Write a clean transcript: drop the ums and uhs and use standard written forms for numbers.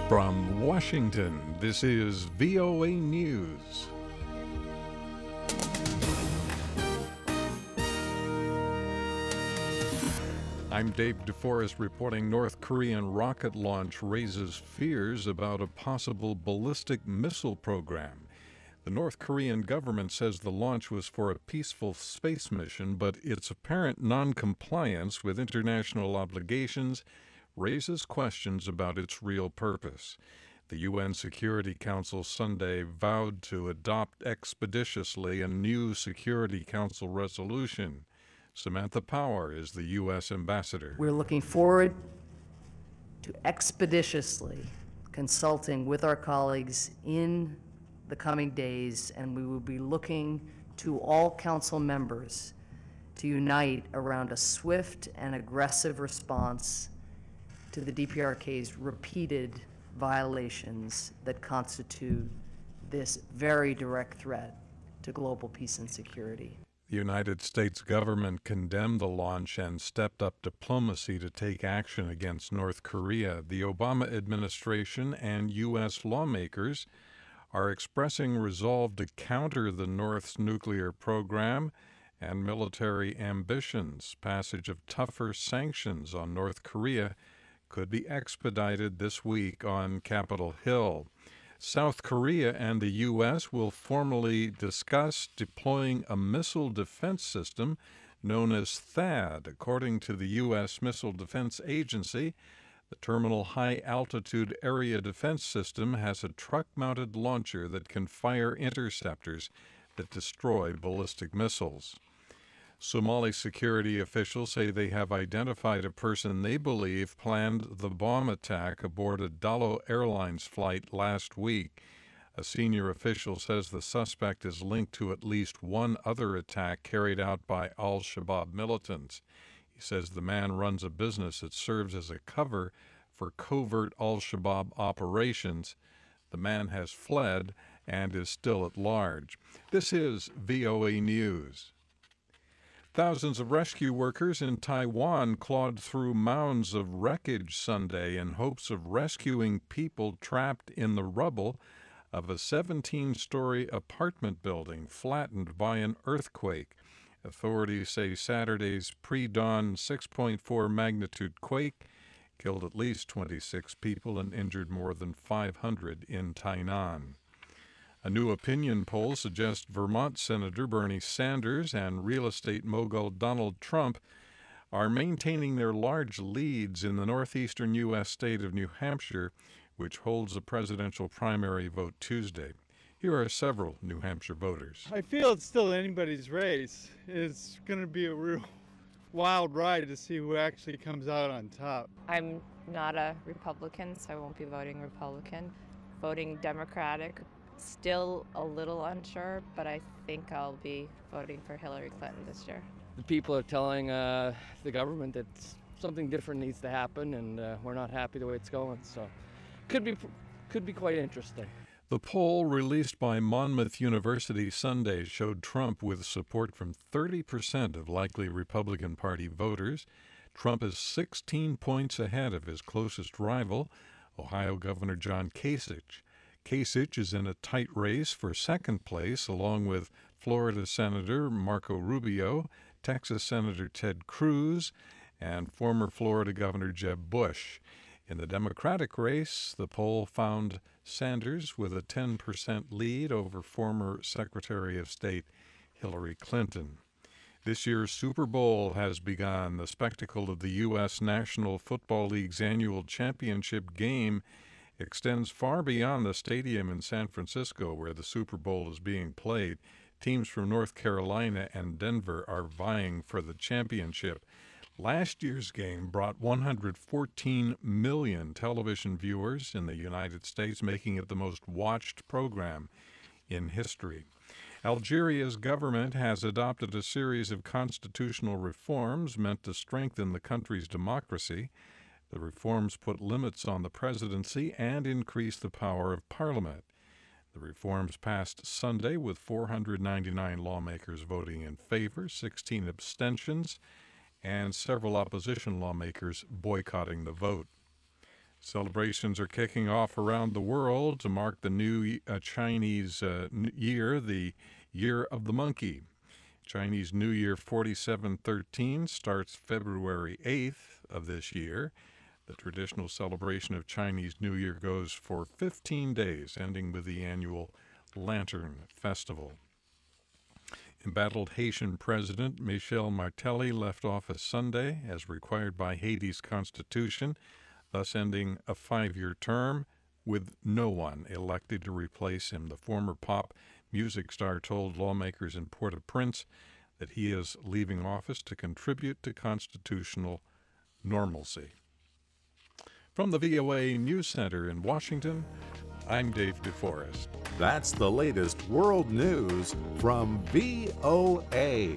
From Washington, this is VOA News. I'm Dave DeForest reporting North Korean rocket launch raises fears about a possible ballistic missile program. The North Korean government says the launch was for a peaceful space mission, but its apparent noncompliance with international obligations raises questions about its real purpose. The UN Security Council Sunday vowed to adopt expeditiously a new Security Council resolution. Samantha Power is the U.S. ambassador. We're looking forward to expeditiously consulting with our colleagues in the coming days, and we will be looking to all council members to unite around a swift and aggressive response to the DPRK's repeated violations that constitute this very direct threat to global peace and security. The United States government condemned the launch and stepped up diplomacy to take action against North Korea. The Obama administration and U.S. lawmakers are expressing resolve to counter the North's nuclear program and military ambitions. Passage of tougher sanctions on North Korea could be expedited this week on Capitol Hill. South Korea and the U.S. will formally discuss deploying a missile defense system known as THAAD. According to the U.S. Missile Defense Agency, the Terminal High Altitude Area Defense System has a truck-mounted launcher that can fire interceptors that destroy ballistic missiles. Somali security officials say they have identified a person they believe planned the bomb attack aboard a Dalo Airlines flight last week. A senior official says the suspect is linked to at least one other attack carried out by al-Shabaab militants. He says the man runs a business that serves as a cover for covert al-Shabaab operations. The man has fled and is still at large. This is VOA News. Thousands of rescue workers in Taiwan clawed through mounds of wreckage Sunday in hopes of rescuing people trapped in the rubble of a 17-story apartment building flattened by an earthquake. Authorities say Saturday's pre-dawn 6.4 magnitude quake killed at least 26 people and injured more than 500 in Tainan. A new opinion poll suggests Vermont Senator Bernie Sanders and real estate mogul Donald Trump are maintaining their large leads in the northeastern U.S. state of New Hampshire, which holds a presidential primary vote Tuesday. Here are several New Hampshire voters. I feel it's still anybody's race. It's going to be a real wild ride to see who actually comes out on top. I'm not a Republican, so I won't be voting Republican. Voting Democratic. Still a little unsure, but I think I'll be voting for Hillary Clinton this year. The people are telling the government that something different needs to happen, and we're not happy the way it's going. So, could be quite interesting. The poll released by Monmouth University Sunday showed Trump with support from 30% of likely Republican Party voters. Trump is 16 points ahead of his closest rival, Ohio Governor John Kasich. Kasich is in a tight race for second place, along with Florida Senator Marco Rubio, Texas Senator Ted Cruz, and former Florida Governor Jeb Bush. In the Democratic race, the poll found Sanders with a 10% lead over former Secretary of State Hillary Clinton. This year's Super Bowl has begun. The spectacle of the U.S. National Football League's annual championship game extends far beyond the stadium in San Francisco where the Super Bowl is being played. Teams from North Carolina and Denver are vying for the championship. Last year's game brought 114 million television viewers in the United States, making it the most watched program in history. Algeria's government has adopted a series of constitutional reforms meant to strengthen the country's democracy. The reforms put limits on the presidency and increase the power of parliament. The reforms passed Sunday with 499 lawmakers voting in favor, 16 abstentions, and several opposition lawmakers boycotting the vote. Celebrations are kicking off around the world to mark the new Chinese year, the Year of the Monkey. Chinese New Year 4713 starts February 8th of this year. The traditional celebration of Chinese New Year goes for 15 days, ending with the annual Lantern Festival. Embattled Haitian President Michel Martelly left office Sunday, as required by Haiti's constitution, thus ending a 5-year term with no one elected to replace him. The former pop music star told lawmakers in Port-au-Prince that he is leaving office to contribute to constitutional normalcy. From the VOA News Center in Washington, I'm Dave DeForest. That's the latest world news from VOA.